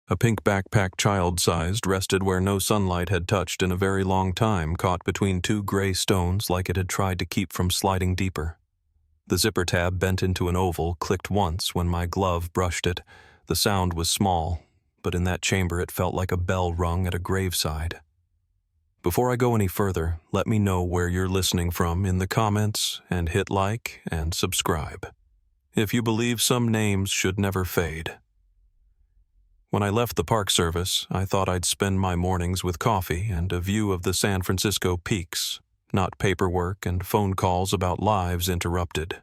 A pink backpack child-sized rested where no sunlight had touched in a very long time, caught between two gray stones like it had tried to keep from sliding deeper. The zipper tab bent into an oval, clicked once when my glove brushed it. The sound was small, but in that chamber it felt like a bell rung at a graveside. Before I go any further, let me know where you're listening from in the comments and hit like and subscribe. If you believe some names should never fade. When I left the Park Service, I thought I'd spend my mornings with coffee and a view of the San Francisco peaks, not paperwork and phone calls about lives interrupted.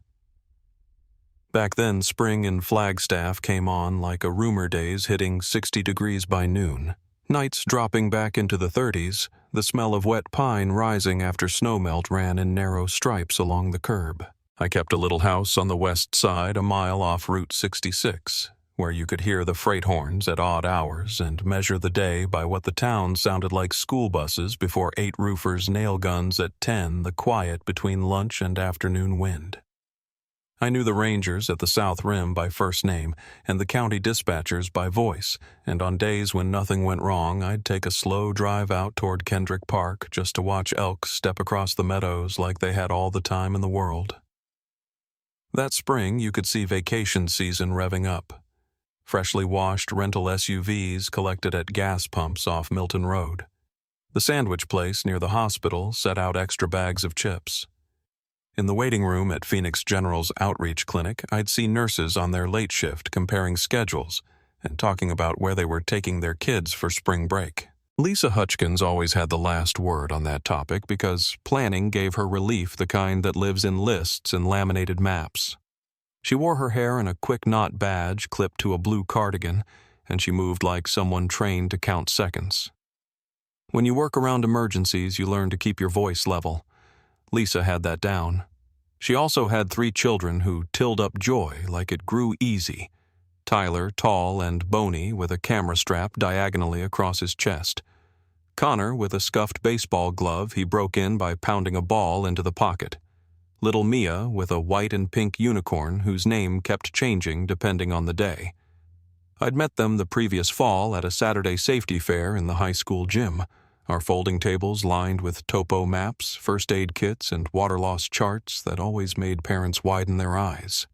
Back then, spring in Flagstaff came on like a rumor days hitting 60 degrees by noon, nights dropping back into the 30s, the smell of wet pine rising after snowmelt ran in narrow stripes along the curb. I kept a little house on the west side, a mile off Route 66, where you could hear the freight horns at odd hours and measure the day by what the town sounded like school buses before 8 roofers' nail guns at 10, the quiet between lunch and afternoon wind. I knew the rangers at the South Rim by first name and the county dispatchers by voice, and on days when nothing went wrong, I'd take a slow drive out toward Kendrick Park just to watch elk step across the meadows like they had all the time in the world. That spring, you could see vacation season revving up. Freshly washed rental SUVs collected at gas pumps off Milton Road. The sandwich place near the hospital set out extra bags of chips. In the waiting room at Phoenix General's outreach clinic, I'd see nurses on their late shift comparing schedules and talking about where they were taking their kids for spring break. Lisa Hutchkins always had the last word on that topic because planning gave her relief, the kind that lives in lists and laminated maps. She wore her hair in a quick knot badge clipped to a blue cardigan, and she moved like someone trained to count seconds. When you work around emergencies, you learn to keep your voice level. Lisa had that down. She also had 3 children who tilled up joy like it grew easy. Tyler, tall and bony, with a camera strap diagonally across his chest. Connor, with a scuffed baseball glove he broke in by pounding a ball into the pocket. Little Mia, with a white and pink unicorn whose name kept changing depending on the day. I'd met them the previous fall at a Saturday safety fair in the high school gym, our folding tables lined with topo maps, first aid kits, and water loss charts that always made parents widen their eyes.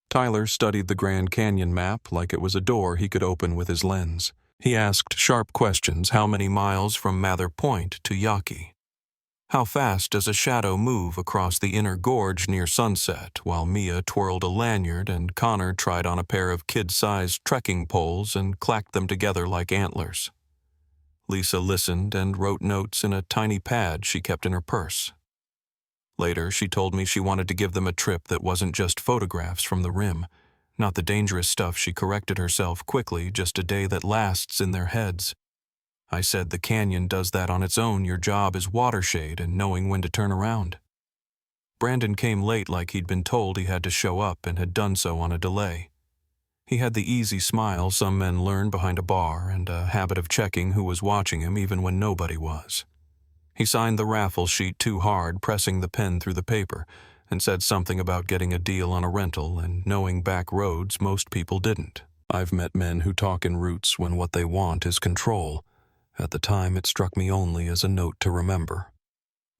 Tyler studied the Grand Canyon map like it was a door he could open with his lens. He asked sharp questions: how many miles from Mather Point to Yaqui? How fast does a shadow move across the inner gorge near sunset, while Mia twirled a lanyard and Connor tried on a pair of kid-sized trekking poles and clacked them together like antlers. Lisa listened and wrote notes in a tiny pad she kept in her purse. Later, she told me she wanted to give them a trip that wasn't just photographs from the rim, not the dangerous stuff, she corrected herself quickly, just a day that lasts in their heads. I said, the canyon does that on its own. Your job is watershade and knowing when to turn around. Brandon came late like he'd been told he had to show up and had done so on a delay. He had the easy smile some men learn behind a bar and a habit of checking who was watching him even when nobody was. He signed the raffle sheet too hard, pressing the pen through the paper, and said something about getting a deal on a rental and knowing back roads most people didn't. I've met men who talk in routes when what they want is control. At the time, it struck me only as a note to remember.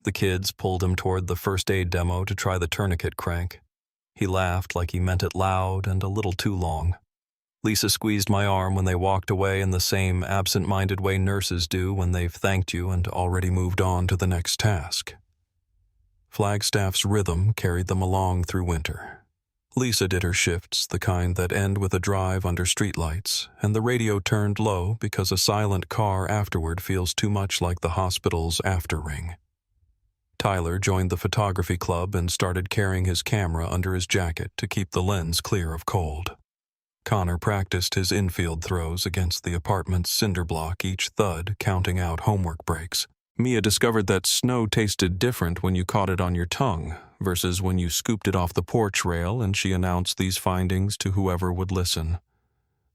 The kids pulled him toward the first aid demo to try the tourniquet crank. He laughed like he meant it loud and a little too long. Lisa squeezed my arm when they walked away in the same absent-minded way nurses do when they've thanked you and already moved on to the next task. Flagstaff's rhythm carried them along through winter. Lisa did her shifts, the kind that end with a drive under streetlights, and the radio turned low because a silent car afterward feels too much like the hospital's after-ring. Tyler joined the photography club and started carrying his camera under his jacket to keep the lens clear of cold. Connor practiced his infield throws against the apartment's cinder block, each thud counting out homework breaks. Mia discovered that snow tasted different when you caught it on your tongue versus when you scooped it off the porch rail, and she announced these findings to whoever would listen.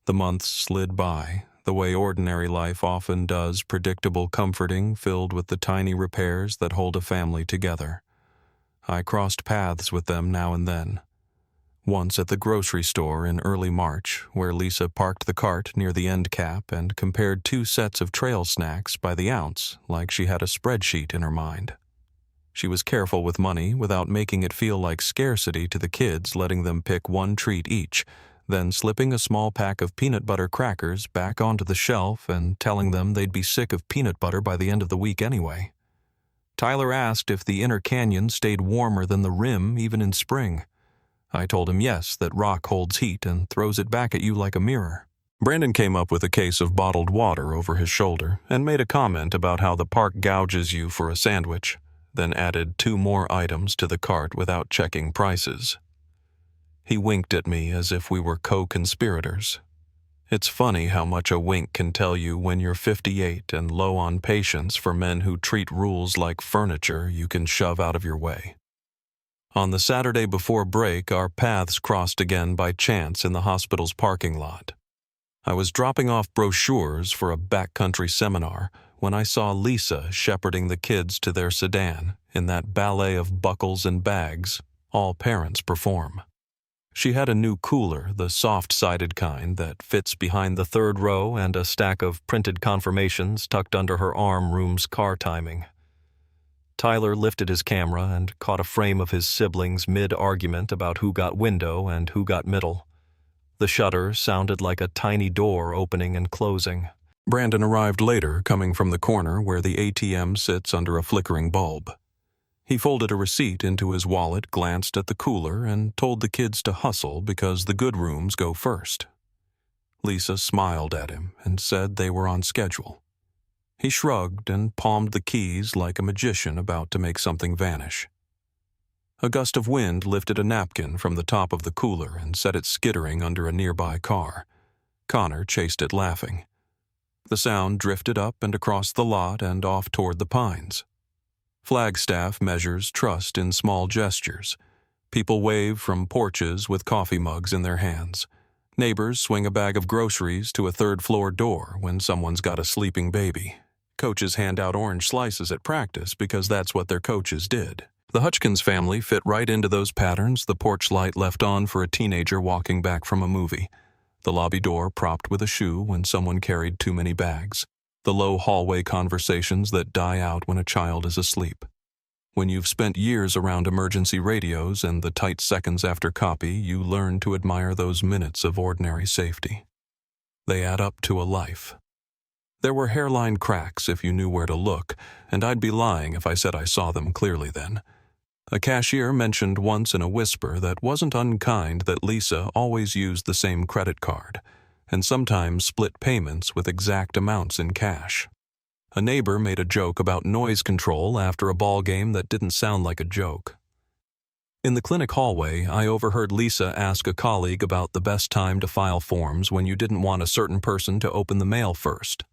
The months slid by, the way ordinary life often does, predictable, comforting, filled with the tiny repairs that hold a family together. I crossed paths with them now and then. Once at the grocery store in early March, where Lisa parked the cart near the end cap and compared 2 sets of trail snacks by the ounce like she had a spreadsheet in her mind. She was careful with money without making it feel like scarcity to the kids, letting them pick 1 treat each, then slipping a small pack of peanut butter crackers back onto the shelf and telling them they'd be sick of peanut butter by the end of the week anyway. Tyler asked if the inner canyon stayed warmer than the rim even in spring. I told him yes, that rock holds heat and throws it back at you like a mirror. Brandon came up with a case of bottled water over his shoulder and made a comment about how the park gouges you for a sandwich, then added 2 more items to the cart without checking prices. He winked at me as if we were co-conspirators. It's funny how much a wink can tell you when you're 58 and low on patience for men who treat rules like furniture you can shove out of your way. On the Saturday before break, our paths crossed again by chance in the hospital's parking lot. I was dropping off brochures for a backcountry seminar when I saw Lisa shepherding the kids to their sedan in that ballet of buckles and bags all parents perform. She had a new cooler, the soft-sided kind that fits behind the 3rd row, and a stack of printed confirmations tucked under her arm room's car timing. Tyler lifted his camera and caught a frame of his siblings mid-argument about who got window and who got middle. The shutter sounded like a tiny door opening and closing. Brandon arrived later, coming from the corner where the ATM sits under a flickering bulb. He folded a receipt into his wallet, glanced at the cooler, and told the kids to hustle because the good rooms go first. Lisa smiled at him and said they were on schedule. He shrugged and palmed the keys like a magician about to make something vanish. A gust of wind lifted a napkin from the top of the cooler and set it skittering under a nearby car. Connor chased it laughing. The sound drifted up and across the lot and off toward the pines. Flagstaff measures trust in small gestures. People wave from porches with coffee mugs in their hands. Neighbors swing a bag of groceries to a 3rd-floor door when someone's got a sleeping baby. Coaches hand out orange slices at practice because that's what their coaches did. The Hutchkins family fit right into those patterns, the porch light left on for a teenager walking back from a movie. The lobby door propped with a shoe when someone carried too many bags. The low hallway conversations that die out when a child is asleep. When you've spent years around emergency radios and the tight seconds after copy, you learn to admire those minutes of ordinary safety. They add up to a life. There were hairline cracks if you knew where to look, and I'd be lying if I said I saw them clearly then. A cashier mentioned once in a whisper that wasn't unkind that Lisa always used the same credit card, and sometimes split payments with exact amounts in cash. A neighbor made a joke about noise control after a ball game that didn't sound like a joke. In the clinic hallway, I overheard Lisa ask a colleague about the best time to file forms when you didn't want a certain person to open the mail first.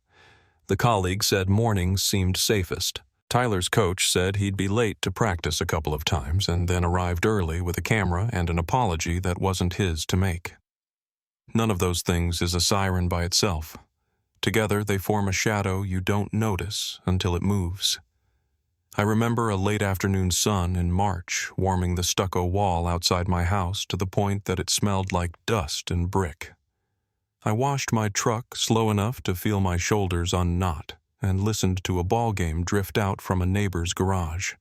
The colleague said mornings seemed safest. Tyler's coach said he'd be late to practice a couple of times and then arrived early with a camera and an apology that wasn't his to make. None of those things is a siren by itself. Together they form a shadow you don't notice until it moves. I remember a late afternoon sun in March warming the stucco wall outside my house to the point that it smelled like dust and brick. I washed my truck slow enough to feel my shoulders unknot and listened to a ball game drift out from a neighbor's garage.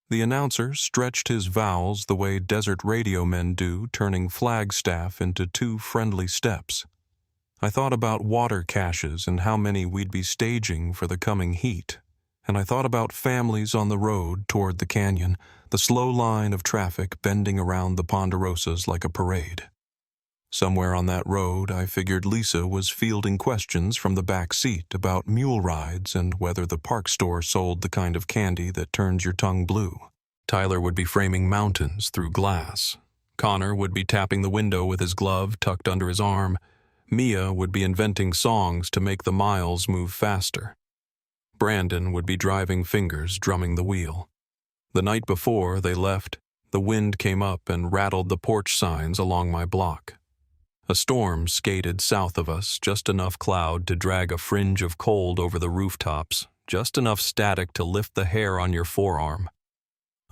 The announcer stretched his vowels the way desert radio men do, turning Flagstaff into 2 friendly steps. I thought about water caches and how many we'd be staging for the coming heat, and I thought about families on the road toward the canyon, the slow line of traffic bending around the ponderosas like a parade. Somewhere on that road, I figured Lisa was fielding questions from the back seat about mule rides and whether the park store sold the kind of candy that turns your tongue blue. Tyler would be framing mountains through glass. Connor would be tapping the window with his glove tucked under his arm. Mia would be inventing songs to make the miles move faster. Brandon would be driving fingers drumming the wheel. The night before they left, the wind came up and rattled the porch signs along my block. A storm skated south of us, just enough cloud to drag a fringe of cold over the rooftops, just enough static to lift the hair on your forearm.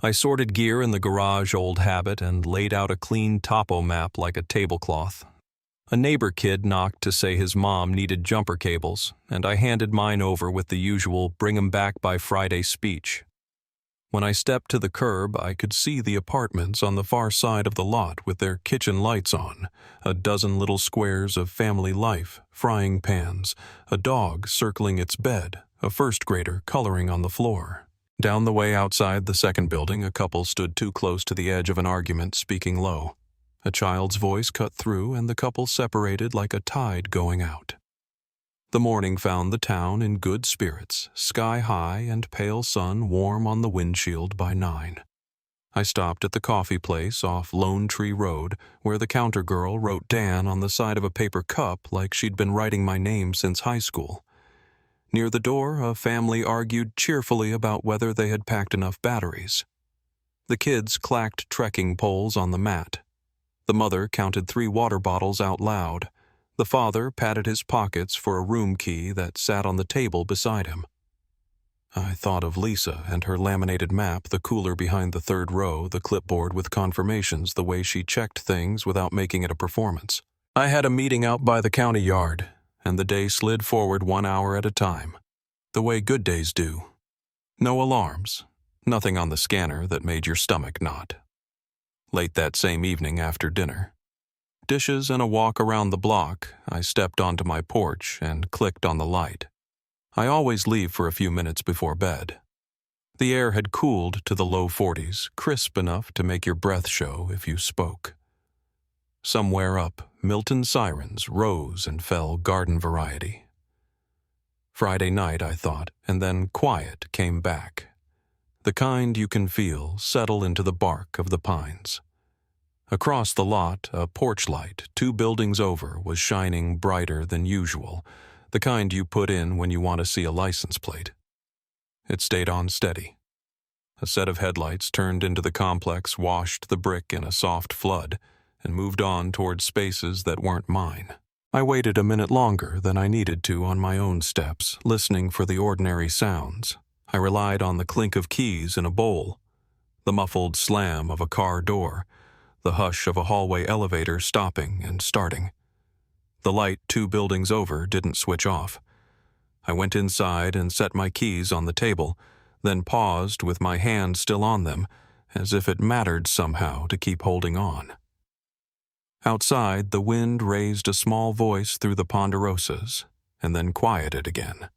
I sorted gear in the garage old habit and laid out a clean topo map like a tablecloth. A neighbor kid knocked to say his mom needed jumper cables, and I handed mine over with the usual bring 'em back by Friday speech. When I stepped to the curb, I could see the apartments on the far side of the lot with their kitchen lights on, a dozen little squares of family life, frying pans, a dog circling its bed, a first grader coloring on the floor. Down the way outside the second building, a couple stood too close to the edge of an argument, speaking low. A child's voice cut through, and the couple separated like a tide going out. The morning found the town in good spirits, sky high and pale sun warm on the windshield by 9. I stopped at the coffee place off Lone Tree Road, where the counter girl wrote Dan on the side of a paper cup like she'd been writing my name since high school. Near the door, a family argued cheerfully about whether they had packed enough batteries. The kids clacked trekking poles on the mat. The mother counted 3 water bottles out loud. The father patted his pockets for a room key that sat on the table beside him. I thought of Lisa and her laminated map, the cooler behind the third row, the clipboard with confirmations, the way she checked things without making it a performance. I had a meeting out by the county yard, and the day slid forward 1 hour at a time, the way good days do. No alarms, nothing on the scanner that made your stomach knot. Late that same evening after dinner, dishes and a walk around the block, I stepped onto my porch and clicked on the light. I always leave for a few minutes before bed. The air had cooled to the low 40s, crisp enough to make your breath show if you spoke. Somewhere up, Milton sirens rose and fell garden variety. Friday night, I thought, and then quiet came back. The kind you can feel settle into the bark of the pines. Across the lot, a porch light 2 buildings over was shining brighter than usual, the kind you put in when you want to see a license plate. It stayed on steady. A set of headlights turned into the complex, washed the brick in a soft flood, and moved on toward spaces that weren't mine. I waited a minute longer than I needed to on my own steps, listening for the ordinary sounds. I relied on the clink of keys in a bowl, the muffled slam of a car door, the hush of a hallway elevator stopping and starting. The light 2 buildings over didn't switch off. I went inside and set my keys on the table, then paused with my hand still on them, as if it mattered somehow to keep holding on. Outside, the wind raised a small voice through the ponderosas, and then quieted again.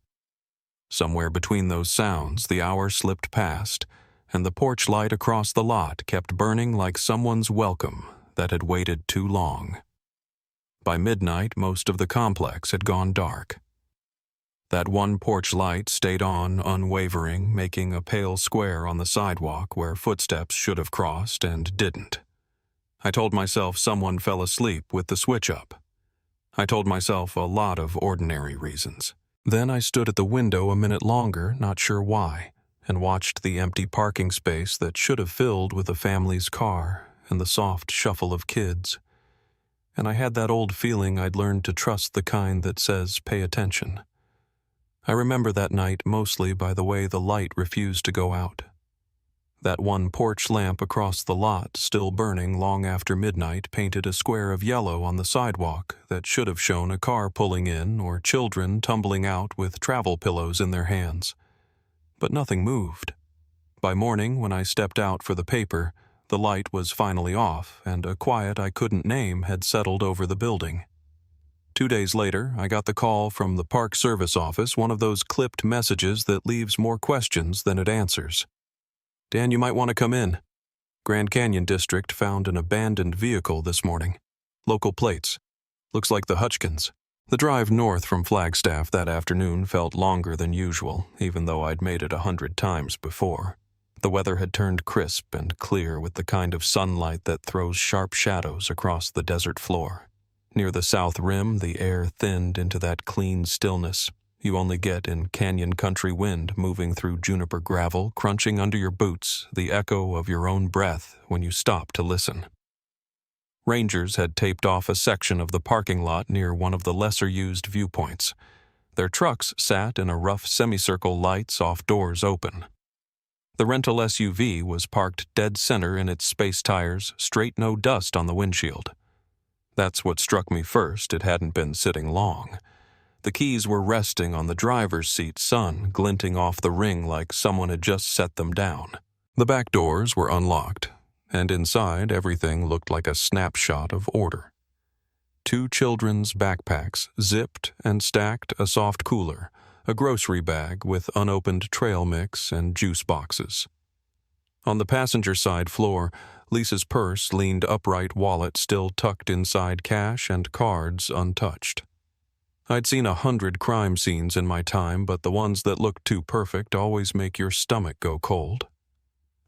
Somewhere between those sounds, the hour slipped past, and the porch light across the lot kept burning like someone's welcome that had waited too long. By midnight, most of the complex had gone dark. That one porch light stayed on, unwavering, making a pale square on the sidewalk where footsteps should have crossed and didn't. I told myself someone fell asleep with the switch up. I told myself a lot of ordinary reasons. Then I stood at the window a minute longer, not sure why, and watched the empty parking space that should have filled with a family's car and the soft shuffle of kids. And I had that old feeling I'd learned to trust the kind that says, pay attention. I remember that night mostly by the way the light refused to go out. That one porch lamp across the lot, still burning long after midnight, painted a square of yellow on the sidewalk that should have shown a car pulling in or children tumbling out with travel pillows in their hands. But nothing moved. By morning, when I stepped out for the paper, the light was finally off, and a quiet I couldn't name had settled over the building. 2 days later, I got the call from the Park Service office, one of those clipped messages that leaves more questions than it answers. Dan, you might want to come in. Grand Canyon District found an abandoned vehicle this morning. Local plates. Looks like the Hutchkins. The drive north from Flagstaff that afternoon felt longer than usual, even though I'd made it 100 times before. The weather had turned crisp and clear with the kind of sunlight that throws sharp shadows across the desert floor. Near the south rim, the air thinned into that clean stillness you only get in canyon country wind moving through juniper gravel, crunching under your boots, the echo of your own breath when you stop to listen. Rangers had taped off a section of the parking lot near one of the lesser-used viewpoints. Their trucks sat in a rough semicircle, lights off, doors open. The rental SUV was parked dead center in its space tires, straight no dust on the windshield. That's what struck me first. It hadn't been sitting long. The keys were resting on the driver's seat, sun glinting off the ring like someone had just set them down. The back doors were unlocked, and inside everything looked like a snapshot of order. 2 children's backpacks, zipped and stacked, a soft cooler, a grocery bag with unopened trail mix and juice boxes. On the passenger side floor, Lisa's purse leaned upright, wallet still tucked inside cash and cards untouched. I'd seen 100 crime scenes in my time, but the ones that looked too perfect always make your stomach go cold.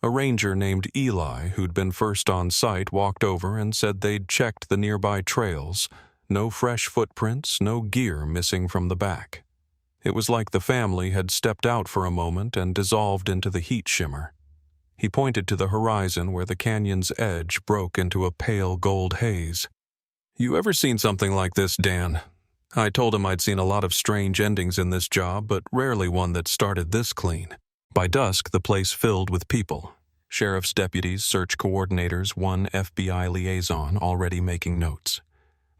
A ranger named Eli, who'd been first on site, walked over and said they'd checked the nearby trails. No fresh footprints, no gear missing from the back. It was like the family had stepped out for a moment and dissolved into the heat shimmer. He pointed to the horizon where the canyon's edge broke into a pale gold haze. "You ever seen something like this, Dan?" I told him I'd seen a lot of strange endings in this job, but rarely one that started this clean. By dusk, the place filled with people. Sheriff's deputies, search coordinators, one FBI liaison already making notes.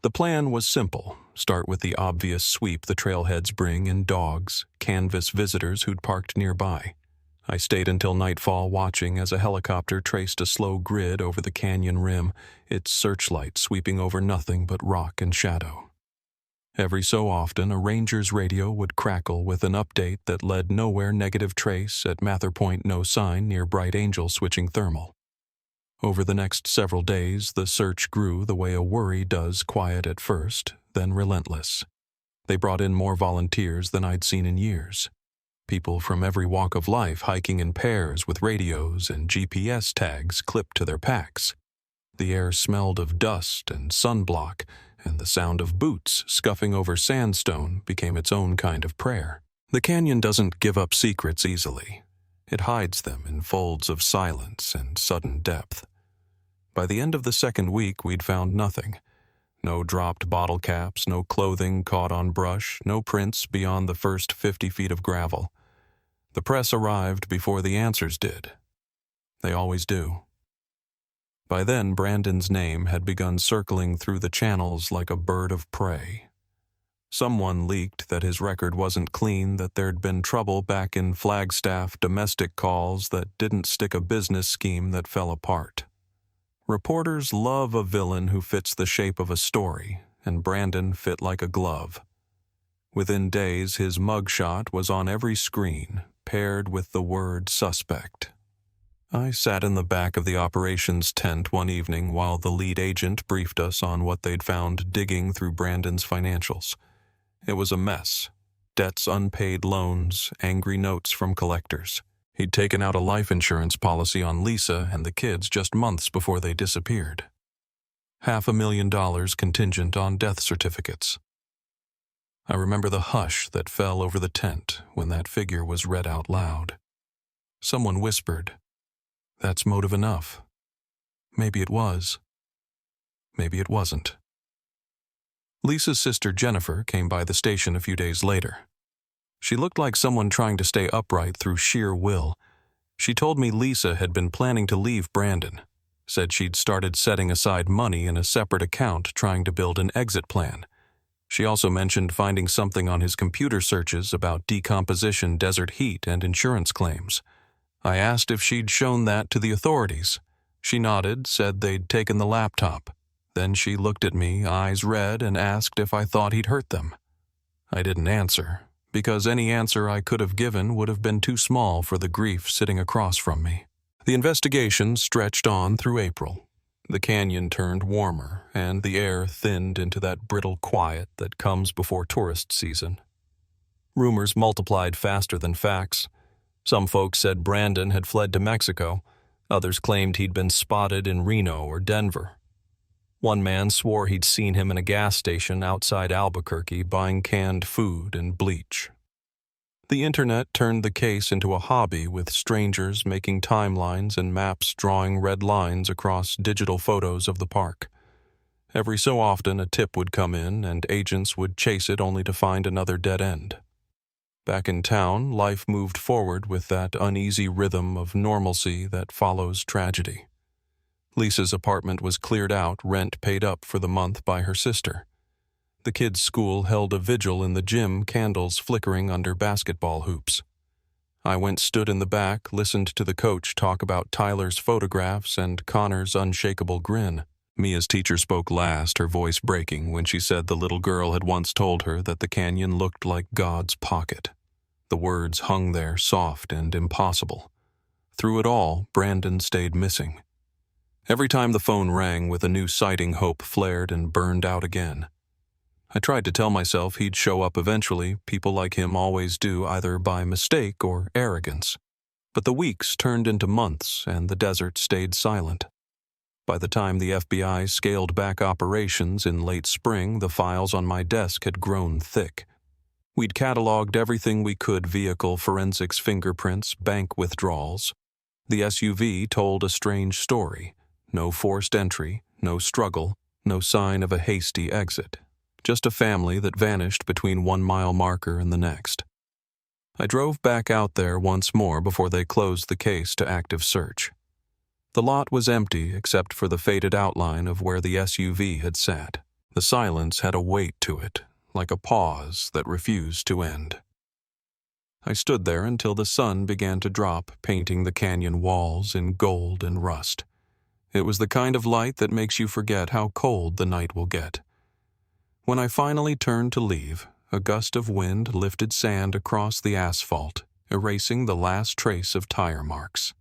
The plan was simple. Start with the obvious sweep the trailheads bring in dogs, canvas visitors who'd parked nearby. I stayed until nightfall watching as a helicopter traced a slow grid over the canyon rim, its searchlight sweeping over nothing but rock and shadow. Every so often, a ranger's radio would crackle with an update that led nowhere, negative trace, at Mather Point no sign near Bright Angel switching thermal. Over the next several days, the search grew the way a worry does, quiet at first, then relentless. They brought in more volunteers than I'd seen in years. People from every walk of life hiking in pairs with radios and GPS tags clipped to their packs. The air smelled of dust and sunblock, and the sound of boots scuffing over sandstone became its own kind of prayer. The canyon doesn't give up secrets easily. It hides them in folds of silence and sudden depth. By the end of the second week, we'd found nothing. No dropped bottle caps, no clothing caught on brush, no prints beyond the first 50 feet of gravel. The press arrived before the answers did. They always do. By then, Brandon's name had begun circling through the channels like a bird of prey. Someone leaked that his record wasn't clean, that there'd been trouble back in Flagstaff, domestic calls that didn't stick, a business scheme that fell apart. Reporters love a villain who fits the shape of a story, and Brandon fit like a glove. Within days, his mugshot was on every screen, paired with the word suspect. I sat in the back of the operations tent one evening while the lead agent briefed us on what they'd found digging through Brandon's financials. It was a mess. Debts, unpaid loans, angry notes from collectors. He'd taken out a life insurance policy on Lisa and the kids just months before they disappeared. $500,000 contingent on death certificates. I remember the hush that fell over the tent when that figure was read out loud. Someone whispered, "That's motive enough." Maybe it was. Maybe it wasn't. Lisa's sister Jennifer came by the station a few days later. She looked like someone trying to stay upright through sheer will. She told me Lisa had been planning to leave Brandon, said she'd started setting aside money in a separate account trying to build an exit plan. She also mentioned finding something on his computer searches about decomposition, desert heat, and insurance claims. I asked if she'd shown that to the authorities. She nodded, said they'd taken the laptop. Then she looked at me, eyes red, and asked if I thought he'd hurt them. I didn't answer, because any answer I could have given would have been too small for the grief sitting across from me. The investigation stretched on through April. The canyon turned warmer, and the air thinned into that brittle quiet that comes before tourist season. Rumors multiplied faster than facts. Some folks said Brandon had fled to Mexico. Others claimed he'd been spotted in Reno or Denver. One man swore he'd seen him in a gas station outside Albuquerque buying canned food and bleach. The internet turned the case into a hobby, with strangers making timelines and maps drawing red lines across digital photos of the park. Every so often a tip would come in, and agents would chase it only to find another dead end. Back in town, life moved forward with that uneasy rhythm of normalcy that follows tragedy. Lisa's apartment was cleared out, rent paid up for the month by her sister. The kids' school held a vigil in the gym, candles flickering under basketball hoops. I stood in the back, listened to the coach talk about Tyler's photographs and Connor's unshakable grin. Mia's teacher spoke last, her voice breaking when she said the little girl had once told her that the canyon looked like God's pocket. The words hung there, soft and impossible. Through it all, Brandon stayed missing. Every time the phone rang with a new sighting, hope flared and burned out again. I tried to tell myself he'd show up eventually. People like him always do, either by mistake or arrogance. But the weeks turned into months, and the desert stayed silent. By the time the FBI scaled back operations in late spring, the files on my desk had grown thick. We'd cataloged everything we could: vehicle forensics, fingerprints, bank withdrawals. The SUV told a strange story. No forced entry, no struggle, no sign of a hasty exit. Just a family that vanished between 1 mile marker and the next. I drove back out there once more before they closed the case to active search. The lot was empty except for the faded outline of where the SUV had sat. The silence had a weight to it, like a pause that refused to end. I stood there until the sun began to drop, painting the canyon walls in gold and rust. It was the kind of light that makes you forget how cold the night will get. When I finally turned to leave, a gust of wind lifted sand across the asphalt, erasing the last trace of tire marks.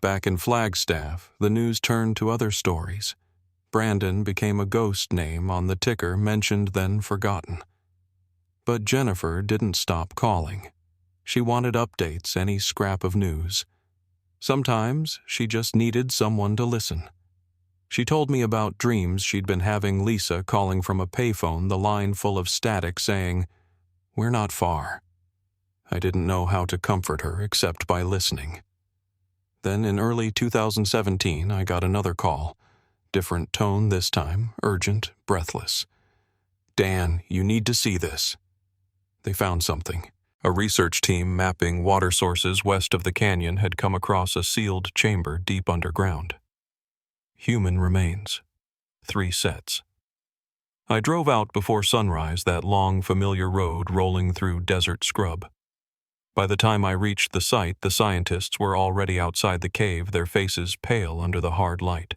Back in Flagstaff, the news turned to other stories. Brandon became a ghost name on the ticker, mentioned then forgotten. But Jennifer didn't stop calling. She wanted updates, any scrap of news. Sometimes she just needed someone to listen. She told me about dreams she'd been having, Lisa calling from a payphone, the line full of static saying, "We're not far." I didn't know how to comfort her except by listening. Then in early 2017, I got another call. Different tone this time, urgent, breathless. "Dan, you need to see this." They found something. A research team mapping water sources west of the canyon had come across a sealed chamber deep underground. Human remains. 3 sets. I drove out before sunrise, that long, familiar road rolling through desert scrub. By the time I reached the site, the scientists were already outside the cave, their faces pale under the hard light.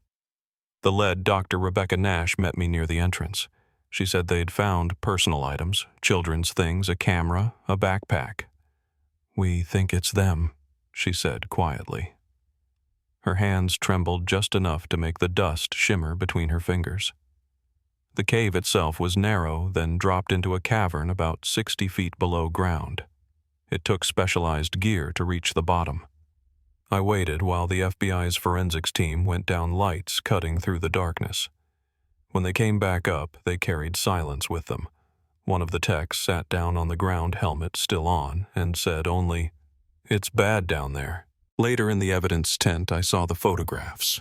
The lead Dr. Rebecca Nash met me near the entrance. She said they'd found personal items, children's things, a camera, a backpack. "We think it's them," she said quietly. Her hands trembled just enough to make the dust shimmer between her fingers. The cave itself was narrow, then dropped into a cavern about 60 feet below ground. It took specialized gear to reach the bottom. I waited while the FBI's forensics team went down lights cutting through the darkness. When they came back up, they carried silence with them. One of the techs sat down on the ground, helmet still on, and said only, "It's bad down there." Later in the evidence tent, I saw the photographs.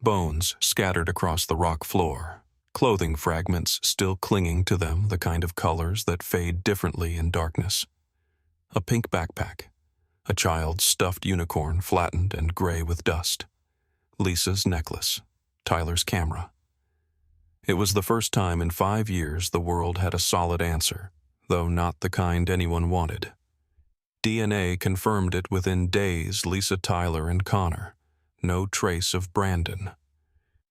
Bones scattered across the rock floor, clothing fragments still clinging to them, the kind of colors that fade differently in darkness. A pink backpack. A child's stuffed unicorn, flattened and gray with dust. Lisa's necklace. Tyler's camera. It was the first time in 5 years the world had a solid answer, though not the kind anyone wanted. DNA confirmed it within days: Lisa, Tyler, and Connor. No trace of Brandon.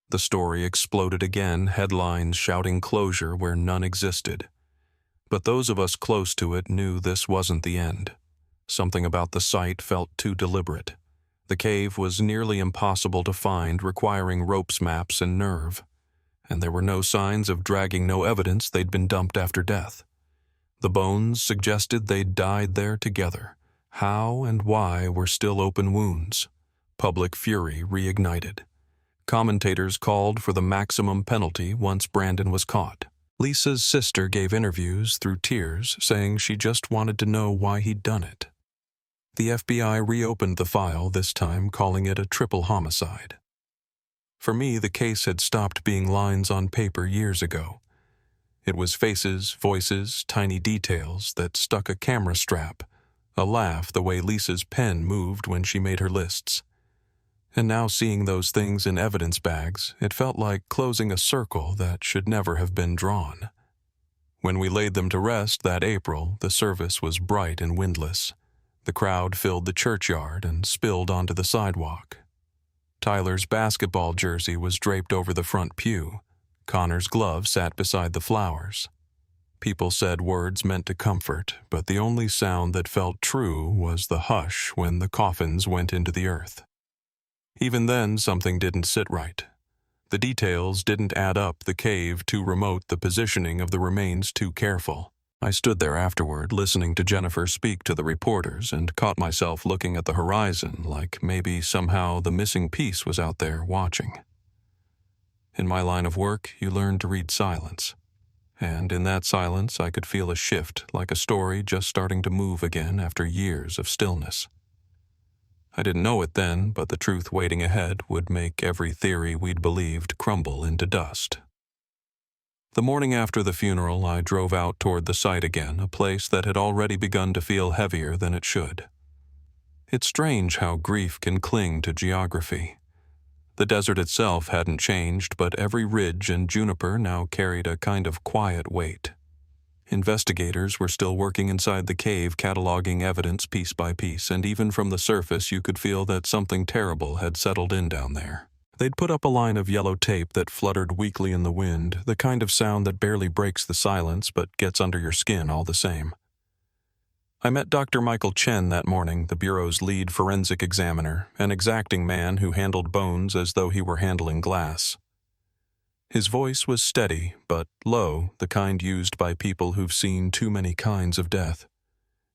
The story exploded again, headlines shouting closure where none existed. But those of us close to it knew this wasn't the end. Something about the site felt too deliberate. The cave was nearly impossible to find, requiring ropes, maps, and nerve. And there were no signs of dragging, no evidence they'd been dumped after death. The bones suggested they'd died there together. How and why were still open wounds. Public fury reignited. Commentators called for the maximum penalty once Brandon was caught. Lisa's sister gave interviews through tears, saying she just wanted to know why he'd done it. The FBI reopened the file, this time calling it a triple homicide. For me, the case had stopped being lines on paper years ago. It was faces, voices, tiny details that stuck a camera strap, a laugh the way Lisa's pen moved when she made her lists. And now seeing those things in evidence bags, it felt like closing a circle that should never have been drawn. When we laid them to rest that April, the service was bright and windless. The crowd filled the churchyard and spilled onto the sidewalk. Tyler's basketball jersey was draped over the front pew. Connor's glove sat beside the flowers. People said words meant to comfort, but the only sound that felt true was the hush when the coffins went into the earth. Even then, something didn't sit right. The details didn't add up, the cave too remote, the positioning of the remains too careful. I stood there afterward, listening to Jennifer speak to the reporters, and caught myself looking at the horizon like maybe somehow the missing piece was out there watching. In my line of work, you learn to read silence. And in that silence, I could feel a shift, like a story just starting to move again after years of stillness. I didn't know it then, but the truth waiting ahead would make every theory we'd believed crumble into dust. The morning after the funeral, I drove out toward the site again, a place that had already begun to feel heavier than it should. It's strange how grief can cling to geography. The desert itself hadn't changed, but every ridge and juniper now carried a kind of quiet weight. Investigators were still working inside the cave, cataloging evidence piece by piece, and even from the surface you could feel that something terrible had settled in down there. They'd put up a line of yellow tape that fluttered weakly in the wind, the kind of sound that barely breaks the silence but gets under your skin all the same. I met Dr. Michael Chen that morning, the Bureau's lead forensic examiner, an exacting man who handled bones as though he were handling glass. His voice was steady, but low, the kind used by people who've seen too many kinds of death.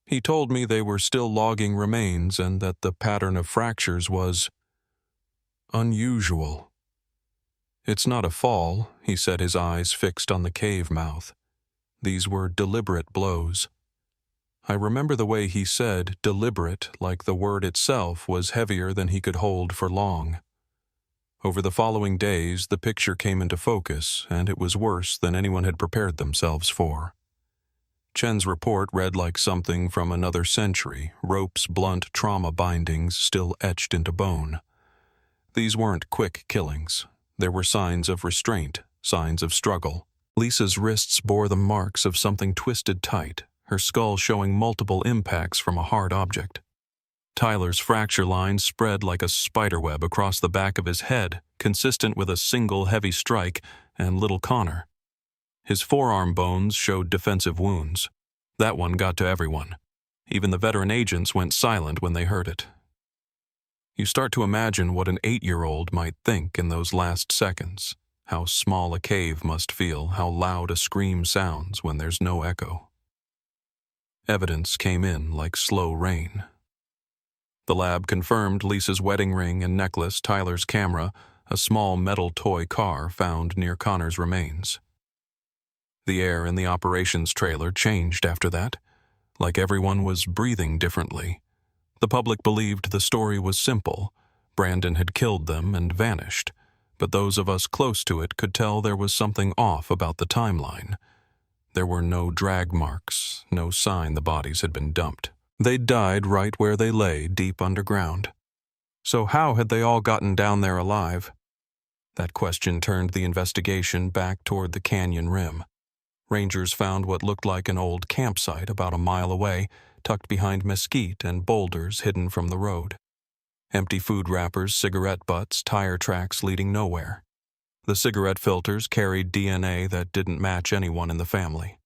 He told me they were still logging remains and that the pattern of fractures was unusual. It's not a fall, he said, his eyes fixed on the cave mouth. These were deliberate blows. I remember the way he said deliberate, like the word itself was heavier than he could hold for long. Over the following days, the picture came into focus, and it was worse than anyone had prepared themselves for. Chen's report read like something from another century, ropes, blunt trauma bindings still etched into bone. These weren't quick killings. There were signs of restraint, signs of struggle. Lisa's wrists bore the marks of something twisted tight, her skull showing multiple impacts from a hard object. Tyler's fracture line spread like a spiderweb across the back of his head, consistent with a single heavy strike, and little Connor. His forearm bones showed defensive wounds. That one got to everyone. Even the veteran agents went silent when they heard it. You start to imagine what an 8-year-old might think in those last seconds, how small a cave must feel, how loud a scream sounds when there's no echo. Evidence came in like slow rain. The lab confirmed Lisa's wedding ring and necklace, Tyler's camera, a small metal toy car found near Connor's remains. The air in the operations trailer changed after that, like everyone was breathing differently. The public believed the story was simple. Brandon had killed them and vanished, but those of us close to it could tell there was something off about the timeline. There were no drag marks, no sign the bodies had been dumped. They'd died right where they lay, deep underground. So how had they all gotten down there alive? That question turned the investigation back toward the canyon rim. Rangers found what looked like an old campsite about a mile away, tucked behind mesquite and boulders hidden from the road. Empty food wrappers, cigarette butts, tire tracks leading nowhere. The cigarette filters carried DNA that didn't match anyone in the family.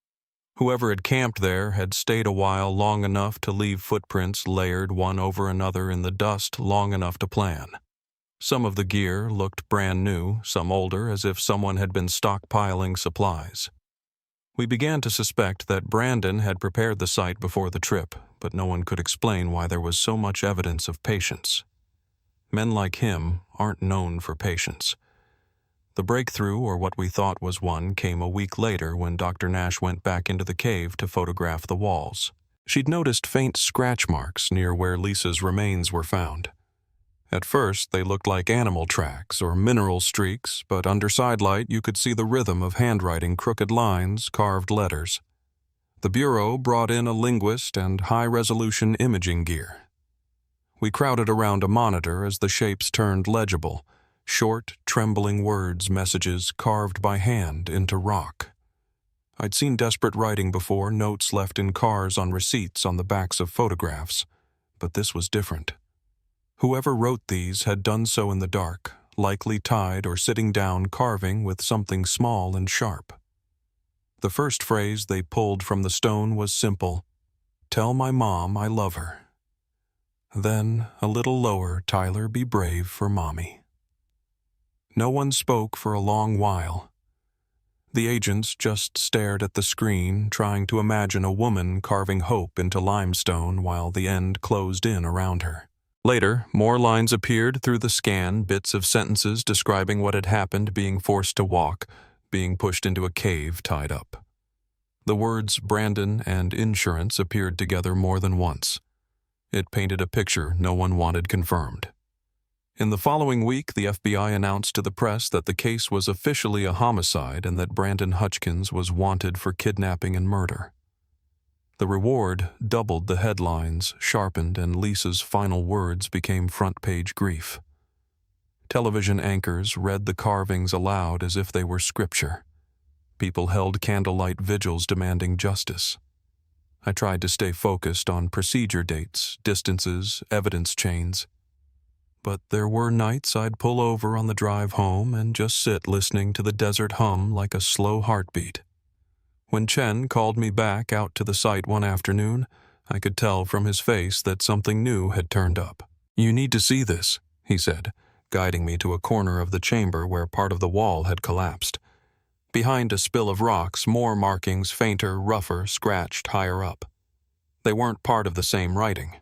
Whoever had camped there had stayed a while long enough to leave footprints layered one over another in the dust long enough to plan. Some of the gear looked brand new, some older, as if someone had been stockpiling supplies. We began to suspect that Brandon had prepared the site before the trip, but no one could explain why there was so much evidence of patience. Men like him aren't known for patience. The breakthrough, or what we thought was one, came a week later when Dr. Nash went back into the cave to photograph the walls. She'd noticed faint scratch marks near where Lisa's remains were found. At first, they looked like animal tracks or mineral streaks, but under sidelight you could see the rhythm of handwriting, crooked lines, carved letters. The Bureau brought in a linguist and high-resolution imaging gear. We crowded around a monitor as the shapes turned legible, short, trembling words, messages carved by hand into rock. I'd seen desperate writing before, notes left in cars on receipts on the backs of photographs, but this was different. Whoever wrote these had done so in the dark, likely tied or sitting down carving with something small and sharp. The first phrase they pulled from the stone was simple, "Tell my mom I love her." Then, a little lower, "Tyler, be brave for Mommy." No one spoke for a long while. The agents just stared at the screen, trying to imagine a woman carving hope into limestone while the end closed in around her. Later, more lines appeared through the scan, bits of sentences describing what had happened, being forced to walk, being pushed into a cave, tied up. The words Brandon and insurance appeared together more than once. It painted a picture no one wanted confirmed. In the following week, the FBI announced to the press that the case was officially a homicide and that Brandon Hutchkins was wanted for kidnapping and murder. The reward doubled the headlines, sharpened, and Lisa's final words became front-page grief. Television anchors read the carvings aloud as if they were scripture. People held candlelight vigils demanding justice. I tried to stay focused on procedure dates, distances, evidence chains. But there were nights I'd pull over on the drive home and just sit listening to the desert hum like a slow heartbeat. When Chen called me back out to the site one afternoon, I could tell from his face that something new had turned up. "You need to see this," he said, guiding me to a corner of the chamber where part of the wall had collapsed. Behind a spill of rocks, more markings, fainter, rougher, scratched higher up. They weren't part of the same writing.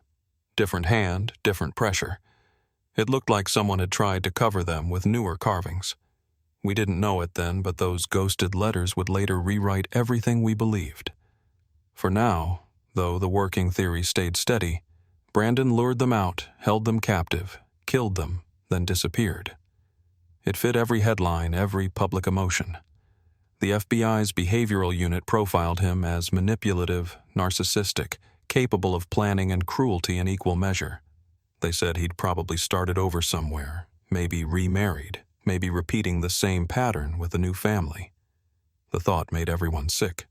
Different hand, different pressure. It looked like someone had tried to cover them with newer carvings. We didn't know it then, but those ghosted letters would later rewrite everything we believed. For now, though the working theory stayed steady, Brandon lured them out, held them captive, killed them, then disappeared. It fit every headline, every public emotion. The FBI's behavioral unit profiled him as manipulative, narcissistic, capable of planning and cruelty in equal measure. They said he'd probably started over somewhere, maybe remarried, maybe repeating the same pattern with a new family. The thought made everyone sick.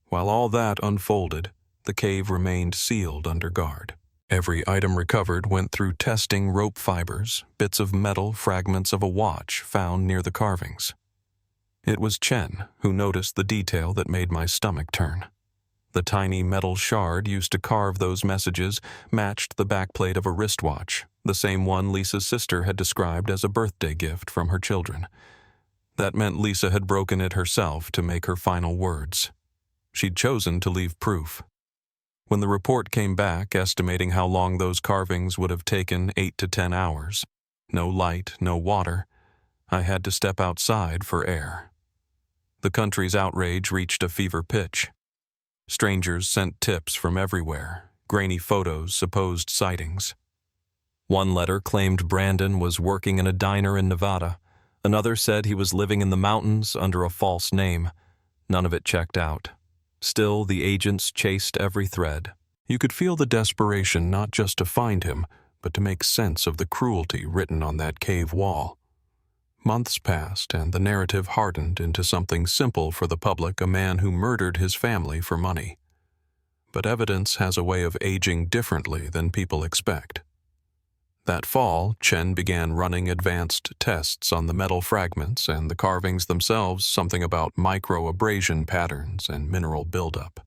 While all that unfolded, the cave remained sealed under guard. Every item recovered went through testing rope fibers, bits of metal, fragments of a watch found near the carvings. It was Chen who noticed the detail that made my stomach turn. The tiny metal shard used to carve those messages matched the backplate of a wristwatch, the same one Lisa's sister had described as a birthday gift from her children. That meant Lisa had broken it herself to make her final words. She'd chosen to leave proof. When the report came back estimating how long those carvings would have taken, 8 to 10 hours, no light, no water, I had to step outside for air. The country's outrage reached a fever pitch. Strangers sent tips from everywhere, grainy photos, supposed sightings. One letter claimed Brandon was working in a diner in Nevada. Another said he was living in the mountains under a false name. None of it checked out. Still, the agents chased every thread. You could feel the desperation not just to find him, but to make sense of the cruelty written on that cave wall. Months passed, and the narrative hardened into something simple for the public, a man who murdered his family for money. But evidence has a way of aging differently than people expect. That fall, Chen began running advanced tests on the metal fragments and the carvings themselves, something about micro-abrasion patterns and mineral buildup.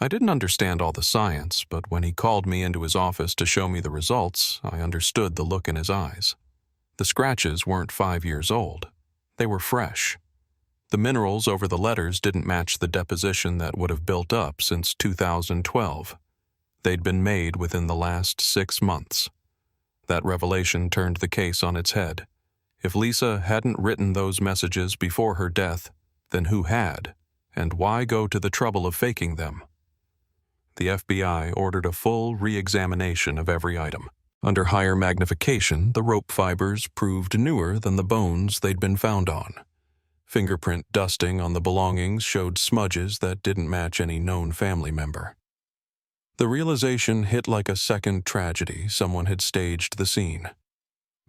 I didn't understand all the science, but when he called me into his office to show me the results, I understood the look in his eyes. The scratches weren't 5 years old. They were fresh. The minerals over the letters didn't match the deposition that would have built up since 2012. They'd been made within the last 6 months. That revelation turned the case on its head. If Lisa hadn't written those messages before her death, then who had, and why go to the trouble of faking them? The FBI ordered a full re-examination of every item. Under higher magnification, the rope fibers proved newer than the bones they'd been found on. Fingerprint dusting on the belongings showed smudges that didn't match any known family member. The realization hit like a second tragedy. Someone had staged the scene.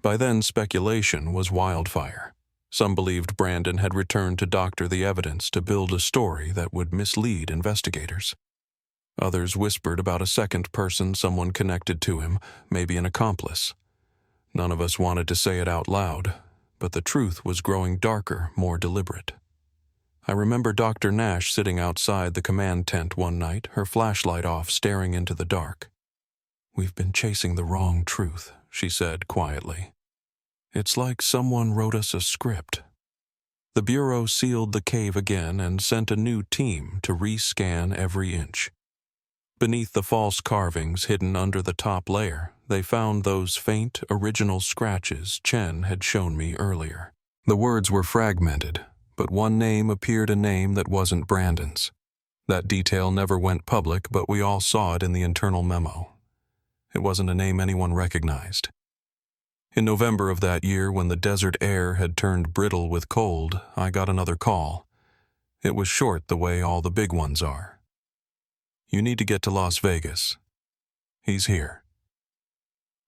By then, speculation was wildfire. Some believed Brandon had returned to doctor the evidence to build a story that would mislead investigators. Others whispered about a second person, someone connected to him, maybe an accomplice. None of us wanted to say it out loud, but the truth was growing darker, more deliberate. I remember Dr. Nash sitting outside the command tent one night, her flashlight off, staring into the dark. "We've been chasing the wrong truth," she said quietly. "It's like someone wrote us a script." The Bureau sealed the cave again and sent a new team to re-scan every inch. Beneath the false carvings hidden under the top layer, they found those faint, original scratches Chen had shown me earlier. The words were fragmented, but one name appeared, a name that wasn't Brandon's. That detail never went public, but we all saw it in the internal memo. It wasn't a name anyone recognized. In November of that year, when the desert air had turned brittle with cold, I got another call. It was short, the way all the big ones are. "You need to get to Las Vegas. He's here."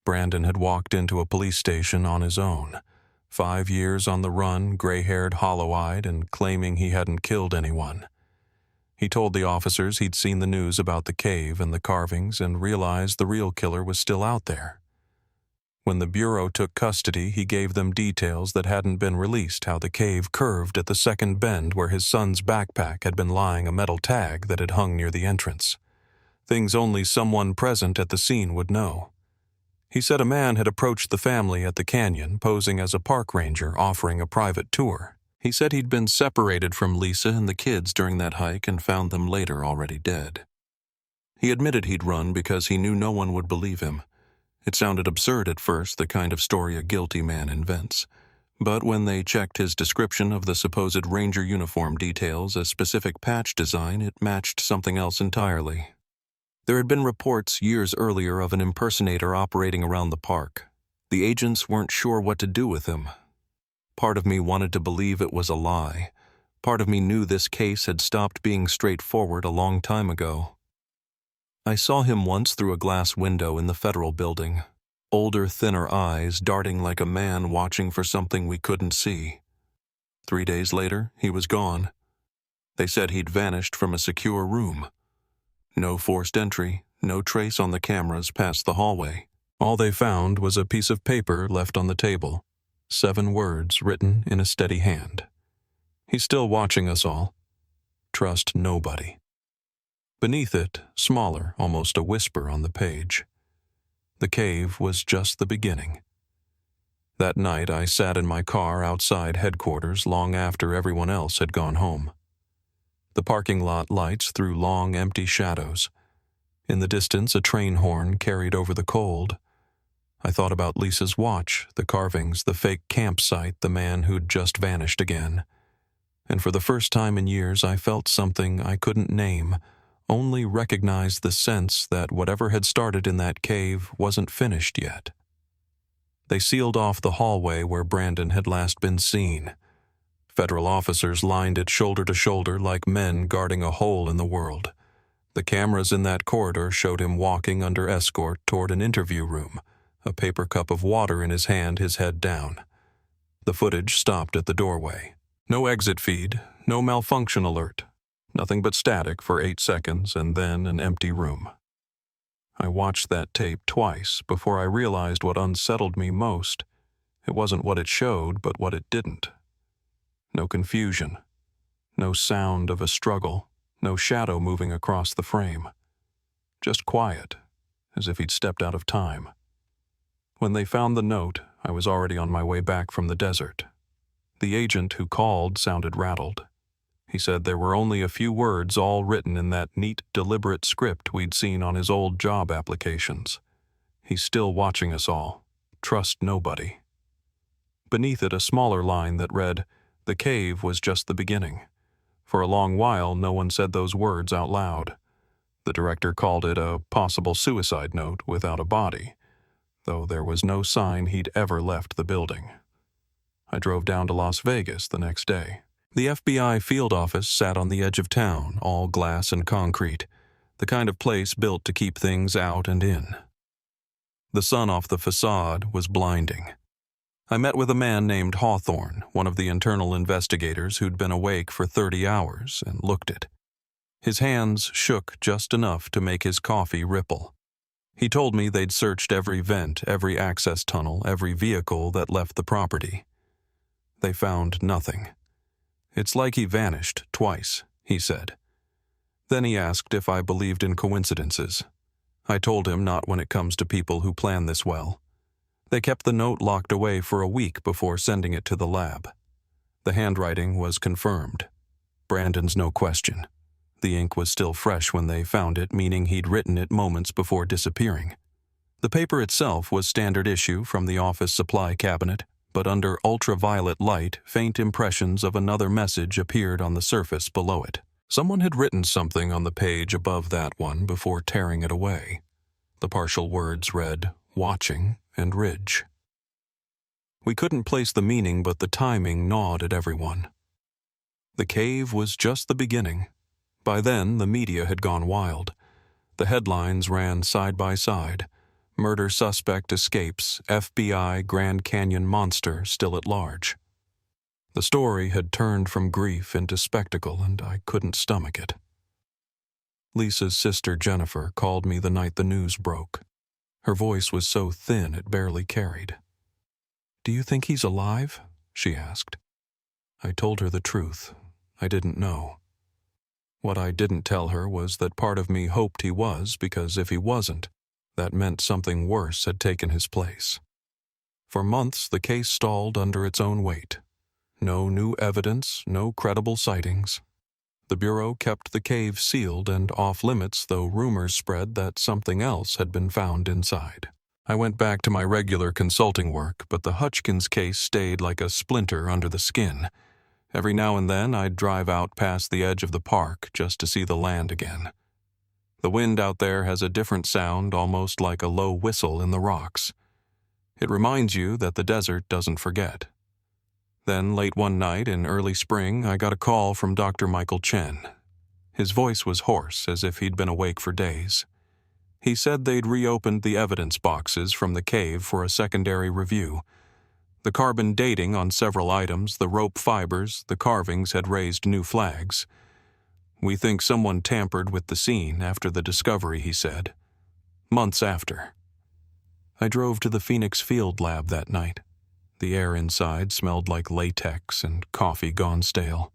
Brandon had walked into a police station on his own. 5 years on the run, gray-haired, hollow-eyed, and claiming he hadn't killed anyone. He told the officers he'd seen the news about the cave and the carvings and realized the real killer was still out there. When the Bureau took custody, he gave them details that hadn't been released, how the cave curved at the second bend where his son's backpack had been lying, a metal tag that had hung near the entrance. Things only someone present at the scene would know. He said a man had approached the family at the canyon, posing as a park ranger offering a private tour. He said he'd been separated from Lisa and the kids during that hike and found them later already dead. He admitted he'd run because he knew no one would believe him. It sounded absurd at first, the kind of story a guilty man invents. But when they checked his description of the supposed ranger uniform details, a specific patch design, it matched something else entirely. There had been reports years earlier of an impersonator operating around the park. The agents weren't sure what to do with him. Part of me wanted to believe it was a lie. Part of me knew this case had stopped being straightforward a long time ago. I saw him once through a glass window in the Federal Building. Older, thinner eyes darting like a man watching for something we couldn't see. 3 days later, he was gone. They said he'd vanished from a secure room. No forced entry, no trace on the cameras past the hallway. All they found was a piece of paper left on the table. 7 words written in a steady hand. He's still watching us all. Trust nobody. Beneath it, smaller, almost a whisper on the page. The cave was just the beginning. That night, I sat in my car outside headquarters long after everyone else had gone home. The parking lot lights threw long, empty shadows. In the distance, a train horn carried over the cold. I thought about Lisa's watch, the carvings, the fake campsite, the man who'd just vanished again. And for the first time in years, I felt something I couldn't name, only recognized the sense that whatever had started in that cave wasn't finished yet. They sealed off the hallway where Brandon had last been seen. Federal officers lined it shoulder to shoulder like men guarding a hole in the world. The cameras in that corridor showed him walking under escort toward an interview room, a paper cup of water in his hand, his head down. The footage stopped at the doorway. No exit feed, no malfunction alert. Nothing but static for 8 seconds and then an empty room. I watched that tape twice before I realized what unsettled me most. It wasn't what it showed, but what it didn't. No confusion. No sound of a struggle. No shadow moving across the frame. Just quiet, as if he'd stepped out of time. When they found the note, I was already on my way back from the desert. The agent who called sounded rattled. He said there were only a few words, all written in that neat, deliberate script we'd seen on his old job applications. He's still watching us all. Trust nobody. Beneath it, a smaller line that read, "The cave was just the beginning." For a long while, no one said those words out loud. The director called it a possible suicide note without a body. though there was no sign he'd ever left the building. I drove down to Las Vegas the next day. The FBI field office sat on the edge of town, all glass and concrete, the kind of place built to keep things out and in. The sun off the facade was blinding. I met with a man named Hawthorne, one of the internal investigators who'd been awake for 30 hours, and looked it. His hands shook just enough to make his coffee ripple. He told me they'd searched every vent, every access tunnel, every vehicle that left the property. They found nothing. It's like he vanished twice, he said. Then he asked if I believed in coincidences. I told him not when it comes to people who plan this well. They kept the note locked away for a week before sending it to the lab. The handwriting was confirmed. Brandon's, no question. The ink was still fresh when they found it, meaning he'd written it moments before disappearing. The paper itself was standard issue from the office supply cabinet, but under ultraviolet light, faint impressions of another message appeared on the surface below it. Someone had written something on the page above that one before tearing it away. The partial words read, "Watching," and "Ridge." We couldn't place the meaning, but the timing gnawed at everyone. The cave was just the beginning. By then, the media had gone wild. The headlines ran side by side. Murder suspect escapes, FBI Grand Canyon monster still at large. The story had turned from grief into spectacle, and I couldn't stomach it. Lisa's sister Jennifer called me the night the news broke. Her voice was so thin it barely carried. "Do you think he's alive?" she asked. I told her the truth. I didn't know. What I didn't tell her was that part of me hoped he was, because if he wasn't, that meant something worse had taken his place. For months, the case stalled under its own weight. No new evidence, no credible sightings. The Bureau kept the cave sealed and off-limits, though rumors spread that something else had been found inside. I went back to my regular consulting work, but the Hutchkins case stayed like a splinter under the skin. Every now and then, I'd drive out past the edge of the park just to see the land again. The wind out there has a different sound, almost like a low whistle in the rocks. It reminds you that the desert doesn't forget. Then, late one night in early spring, I got a call from Dr. Michael Chen. His voice was hoarse, as if he'd been awake for days. He said they'd reopened the evidence boxes from the cave for a secondary review. The carbon dating on several items, the rope fibers, the carvings had raised new flags. "We think someone tampered with the scene after the discovery," he said. Months after. I drove to the Phoenix Field Lab that night. The air inside smelled like latex and coffee gone stale.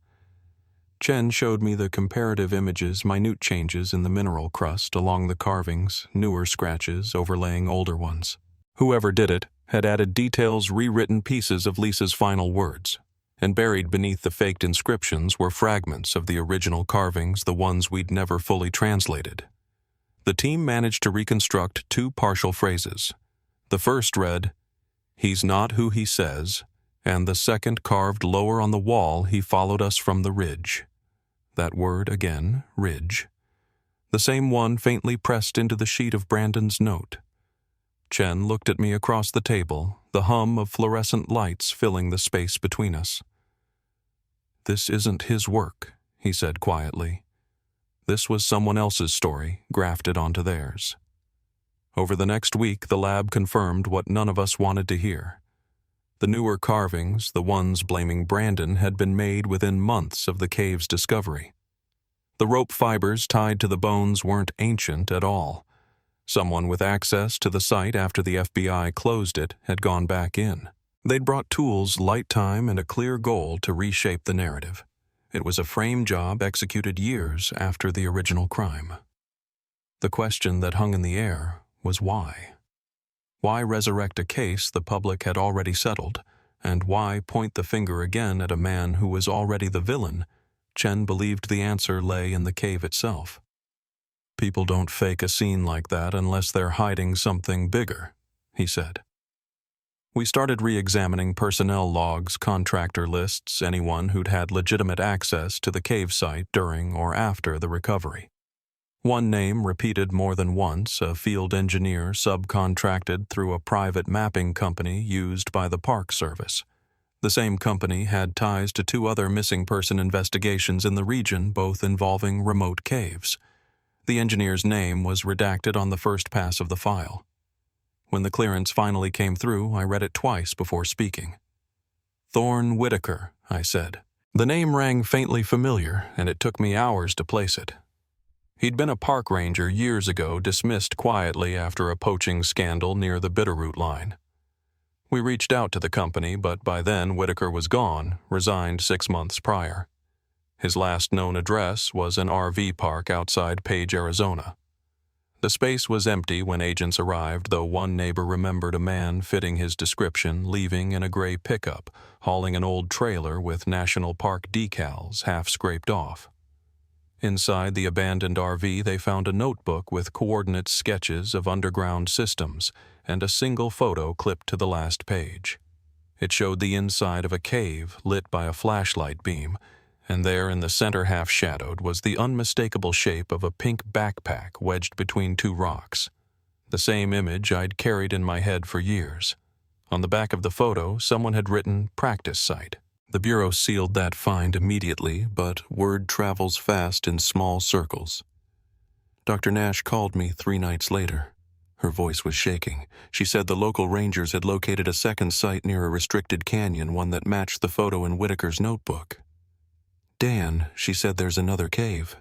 Chen showed me the comparative images, minute changes in the mineral crust along the carvings, newer scratches overlaying older ones. Whoever did it had added details, rewritten pieces of Lisa's final words, and buried beneath the faked inscriptions were fragments of the original carvings, the ones we'd never fully translated. The team managed to reconstruct two partial phrases. The first read, "He's not who he says," and the second carved lower on the wall, "He followed us from the ridge." That word again, ridge. The same one faintly pressed into the sheet of Brandon's note. Chen looked at me across the table, the hum of fluorescent lights filling the space between us. "This isn't his work," he said quietly. This was someone else's story, grafted onto theirs. Over the next week, the lab confirmed what none of us wanted to hear. The newer carvings, the ones blaming Brandon, had been made within months of the cave's discovery. The rope fibers tied to the bones weren't ancient at all. Someone with access to the site after the FBI closed it had gone back in. They'd brought tools, light time, and a clear goal to reshape the narrative. It was a frame job executed years after the original crime. The question that hung in the air was why? Why resurrect a case the public had already settled, and why point the finger again at a man who was already the villain? Chen believed the answer lay in the cave itself. "People don't fake a scene like that unless they're hiding something bigger," he said. We started re-examining personnel logs, contractor lists, anyone who'd had legitimate access to the cave site during or after the recovery. One name repeated more than once, a field engineer subcontracted through a private mapping company used by the Park Service. The same company had ties to 2 other missing person investigations in the region, both involving remote caves. The engineer's name was redacted on the first pass of the file. When the clearance finally came through, I read it twice before speaking. "Thorne Whitaker," I said. The name rang faintly familiar, and it took me hours to place it. He'd been a park ranger years ago, dismissed quietly after a poaching scandal near the Bitterroot line. We reached out to the company, but by then Whitaker was gone, resigned 6 months prior. His last known address was an RV park outside Page, Arizona. The space was empty when agents arrived, though one neighbor remembered a man fitting his description leaving in a gray pickup, hauling an old trailer with National Park decals half scraped off. Inside the abandoned RV, they found a notebook with coordinate sketches of underground systems and a single photo clipped to the last page. It showed the inside of a cave lit by a flashlight beam, and there in the center half shadowed was the unmistakable shape of a pink backpack wedged between 2 rocks. The same image I'd carried in my head for years. On the back of the photo, someone had written "practice site." The Bureau sealed that find immediately, but word travels fast in small circles. Dr. Nash called me 3 nights later. Her voice was shaking. She said the local rangers had located a second site near a restricted canyon, one that matched the photo in Whitaker's notebook. "Dan," she said, "there's another cave."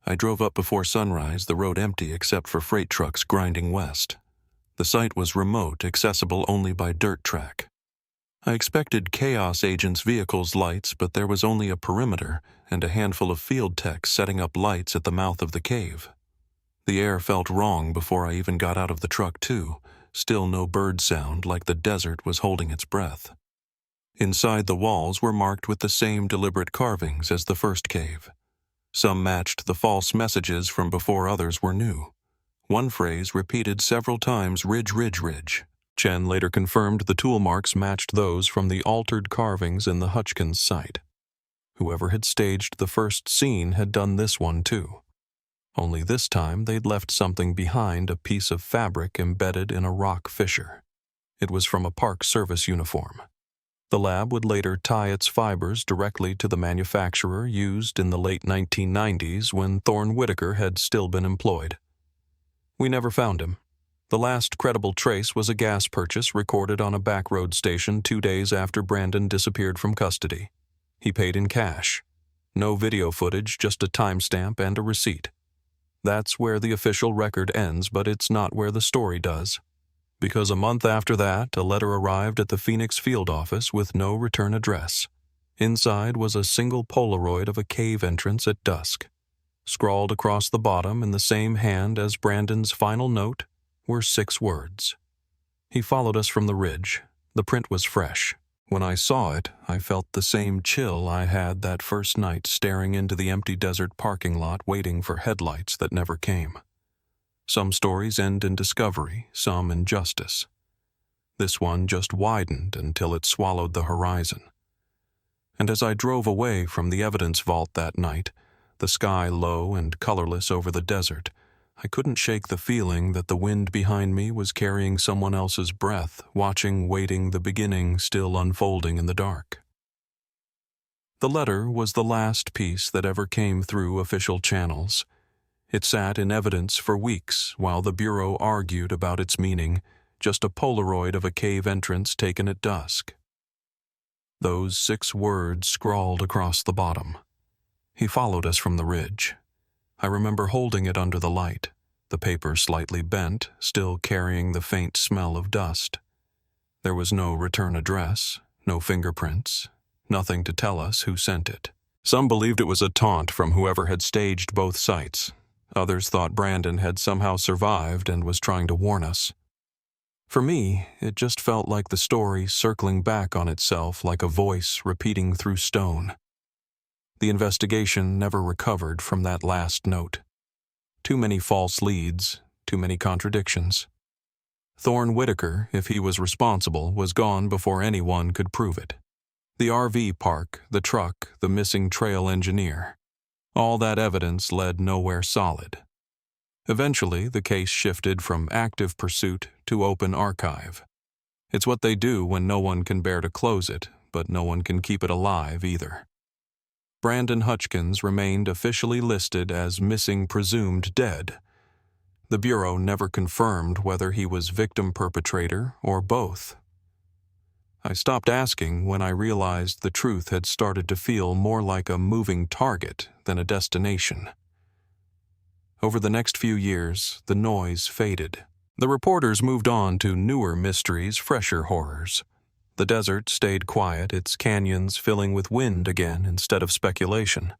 I drove up before sunrise, the road empty except for freight trucks grinding west. The site was remote, accessible only by dirt track. I expected Chaos Agents' vehicles' lights, but there was only a perimeter and a handful of field techs setting up lights at the mouth of the cave. The air felt wrong before I even got out of the truck, too. Still no bird sound, like the desert was holding its breath. Inside, the walls were marked with the same deliberate carvings as the first cave. Some matched the false messages from before, others were new. One phrase repeated several times, "Ridge, ridge, ridge." Chen later confirmed the tool marks matched those from the altered carvings in the Hutchkins site. Whoever had staged the first scene had done this one too. Only this time they'd left something behind, a piece of fabric embedded in a rock fissure. It was from a Park Service uniform. The lab would later tie its fibers directly to the manufacturer used in the late 1990s when Thorne Whitaker had still been employed. We never found him. The last credible trace was a gas purchase recorded on a back road station 2 days after Brandon disappeared from custody. He paid in cash. No video footage, just a timestamp and a receipt. That's where the official record ends, but it's not where the story does. Because a month after that, a letter arrived at the Phoenix field office with no return address. Inside was a single Polaroid of a cave entrance at dusk. Scrawled across the bottom in the same hand as Brandon's final note were 6 words. He followed us from the ridge. The print was fresh. When I saw it, I felt the same chill I had that first night staring into the empty desert parking lot waiting for headlights that never came. Some stories end in discovery, some in justice. This one just widened until it swallowed the horizon. And as I drove away from the evidence vault that night, the sky low and colorless over the desert, I couldn't shake the feeling that the wind behind me was carrying someone else's breath, watching, waiting, the beginning still unfolding in the dark. The letter was the last piece that ever came through official channels. It sat in evidence for weeks while the Bureau argued about its meaning, just a Polaroid of a cave entrance taken at dusk. Those 6 words scrawled across the bottom. He followed us from the ridge. I remember holding it under the light, the paper slightly bent, still carrying the faint smell of dust. There was no return address, no fingerprints, nothing to tell us who sent it. Some believed it was a taunt from whoever had staged both sites. Others thought Brandon had somehow survived and was trying to warn us. For me, it just felt like the story circling back on itself, like a voice repeating through stone. The investigation never recovered from that last note. Too many false leads, too many contradictions. Thorne Whitaker, if he was responsible, was gone before anyone could prove it. The RV park, the truck, the missing trail engineer. All that evidence led nowhere solid. Eventually, the case shifted from active pursuit to open archive. It's what they do when no one can bear to close it, but no one can keep it alive either. Brandon Hutchkins remained officially listed as missing presumed dead. The Bureau never confirmed whether he was victim-perpetrator or both. I stopped asking when I realized the truth had started to feel more like a moving target than a destination. Over the next few years, the noise faded. The reporters moved on to newer mysteries, fresher horrors. The desert stayed quiet, its canyons filling with wind again instead of speculation.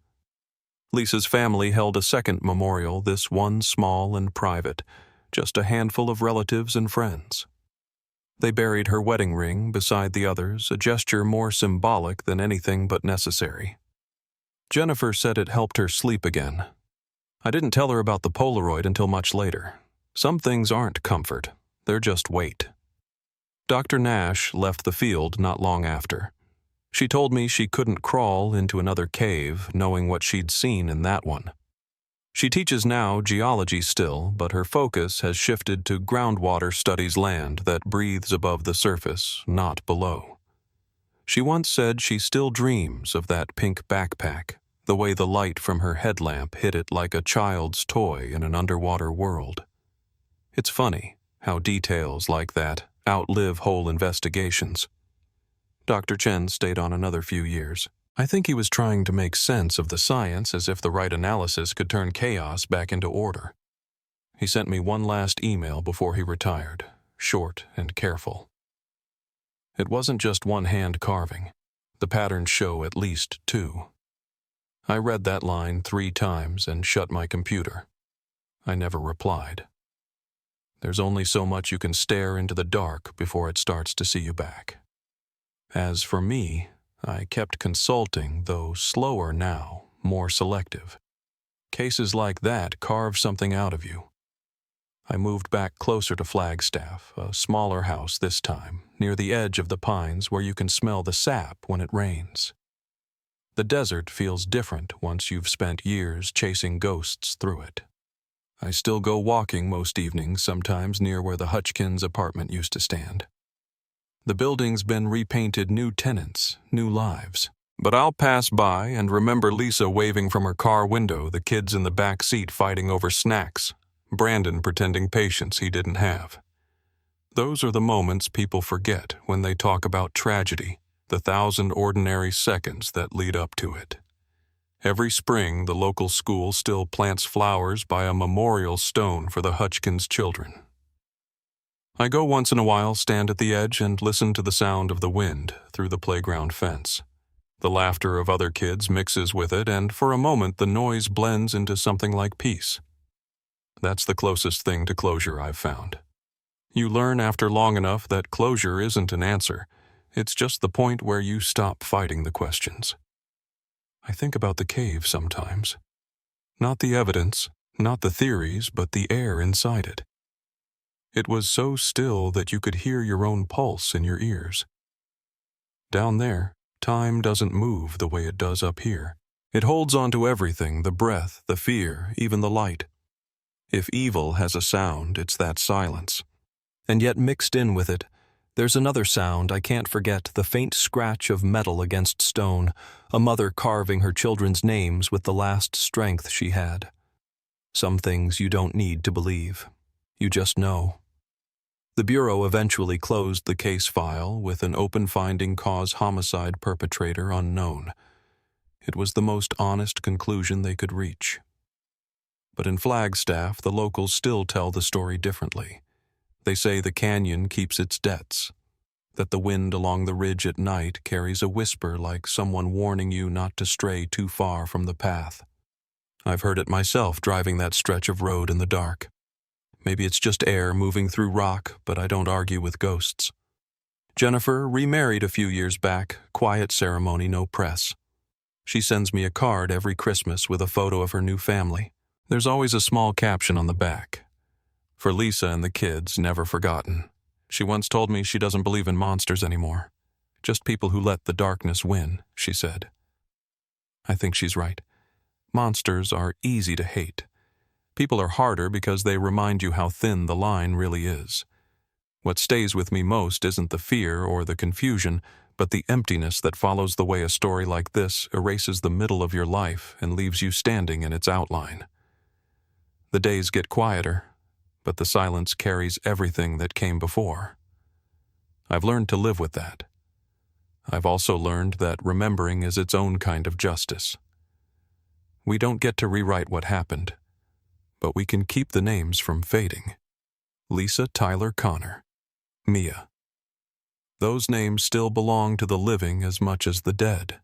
Lisa's family held a second memorial, this one small and private, just a handful of relatives and friends. They buried her wedding ring beside the others, a gesture more symbolic than anything but necessary. Jennifer said it helped her sleep again. I didn't tell her about the Polaroid until much later. Some things aren't comfort, they're just weight. Dr. Nash left the field not long after. She told me she couldn't crawl into another cave, knowing what she'd seen in that one. She teaches now geology still, but her focus has shifted to groundwater studies land that breathes above the surface, not below. She once said she still dreams of that pink backpack, the way the light from her headlamp hit it like a child's toy in an underwater world. It's funny how details like that outlive whole investigations. Dr. Chen stayed on another few years. I think he was trying to make sense of the science as if the right analysis could turn chaos back into order. He sent me one last email before he retired, short and careful. It wasn't just one hand carving. The patterns show at least two. I read that line 3 times and shut my computer. I never replied. There's only so much you can stare into the dark before it starts to see you back. As for me, I kept consulting, though slower now, more selective. Cases like that carve something out of you. I moved back closer to Flagstaff, a smaller house this time, near the edge of the pines where you can smell the sap when it rains. The desert feels different once you've spent years chasing ghosts through it. I still go walking most evenings, sometimes near where the Hutchkins apartment used to stand. The building's been repainted, new tenants, new lives. But I'll pass by and remember Lisa waving from her car window, the kids in the back seat fighting over snacks, Brandon pretending patience he didn't have. Those are the moments people forget when they talk about tragedy, the 1,000 ordinary seconds that lead up to it. Every spring, the local school still plants flowers by a memorial stone for the Hutchkins children. I go once in a while, stand at the edge, and listen to the sound of the wind through the playground fence. The laughter of other kids mixes with it, and for a moment the noise blends into something like peace. That's the closest thing to closure I've found. You learn after long enough that closure isn't an answer. It's just the point where you stop fighting the questions. I think about the cave sometimes. Not the evidence, not the theories, but the air inside it. It was so still that you could hear your own pulse in your ears. Down there, time doesn't move the way it does up here. It holds on to everything, the breath, the fear, even the light. If evil has a sound, it's that silence. And yet mixed in with it, there's another sound I can't forget, the faint scratch of metal against stone, a mother carving her children's names with the last strength she had. Some things you don't need to believe. You just know. The Bureau eventually closed the case file with an open finding cause homicide perpetrator unknown. It was the most honest conclusion they could reach. But in Flagstaff, the locals still tell the story differently. They say the canyon keeps its debts, that the wind along the ridge at night carries a whisper like someone warning you not to stray too far from the path. I've heard it myself driving that stretch of road in the dark. Maybe it's just air moving through rock, but I don't argue with ghosts. Jennifer remarried a few years back, quiet ceremony, no press. She sends me a card every Christmas with a photo of her new family. There's always a small caption on the back. For Lisa and the kids, never forgotten. She once told me she doesn't believe in monsters anymore. Just people who let the darkness win, she said. I think she's right. Monsters are easy to hate. People are harder because they remind you how thin the line really is. What stays with me most isn't the fear or the confusion, but the emptiness that follows the way a story like this erases the middle of your life and leaves you standing in its outline. The days get quieter, but the silence carries everything that came before. I've learned to live with that. I've also learned that remembering is its own kind of justice. We don't get to rewrite what happened, but we can keep the names from fading. Lisa Tyler Connor, Mia. Those names still belong to the living as much as the dead.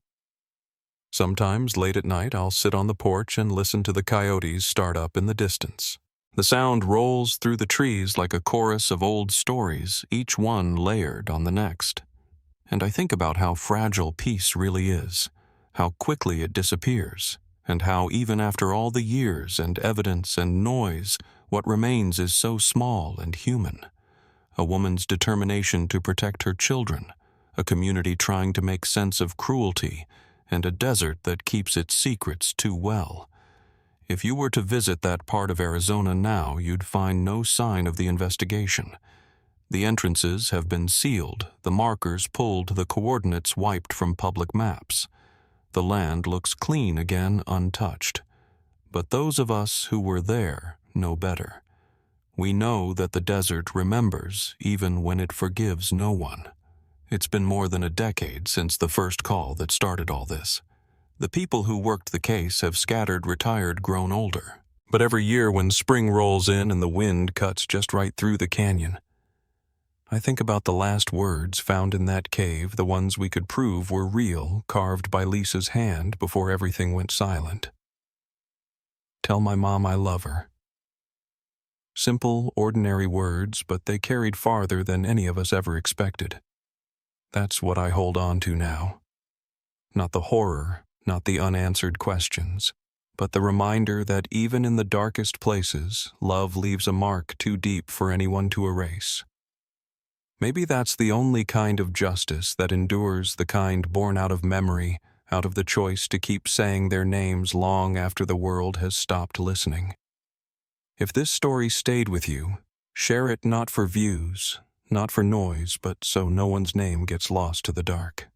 Sometimes late at night I'll sit on the porch and listen to the coyotes start up in the distance. The sound rolls through the trees like a chorus of old stories, each one layered on the next. And I think about how fragile peace really is, how quickly it disappears, and how even after all the years and evidence and noise, what remains is so small and human. A woman's determination to protect her children, a community trying to make sense of cruelty, and a desert that keeps its secrets too well. If you were to visit that part of Arizona now, you'd find no sign of the investigation. The entrances have been sealed, the markers pulled, the coordinates wiped from public maps. The land looks clean again, untouched. But those of us who were there know better. We know that the desert remembers even when it forgives no one. It's been more than a decade since the first call that started all this. The people who worked the case have scattered, retired, grown older. But every year when spring rolls in and the wind cuts just right through the canyon, I think about the last words found in that cave, the ones we could prove were real, carved by Lisa's hand before everything went silent. Tell my mom I love her. Simple, ordinary words, but they carried farther than any of us ever expected. That's what I hold on to now. Not the horror, not the unanswered questions, but the reminder that even in the darkest places, love leaves a mark too deep for anyone to erase. Maybe that's the only kind of justice that endures, the kind born out of memory, out of the choice to keep saying their names long after the world has stopped listening. If this story stayed with you, share it not for views, not for noise, but so no one's name gets lost to the dark.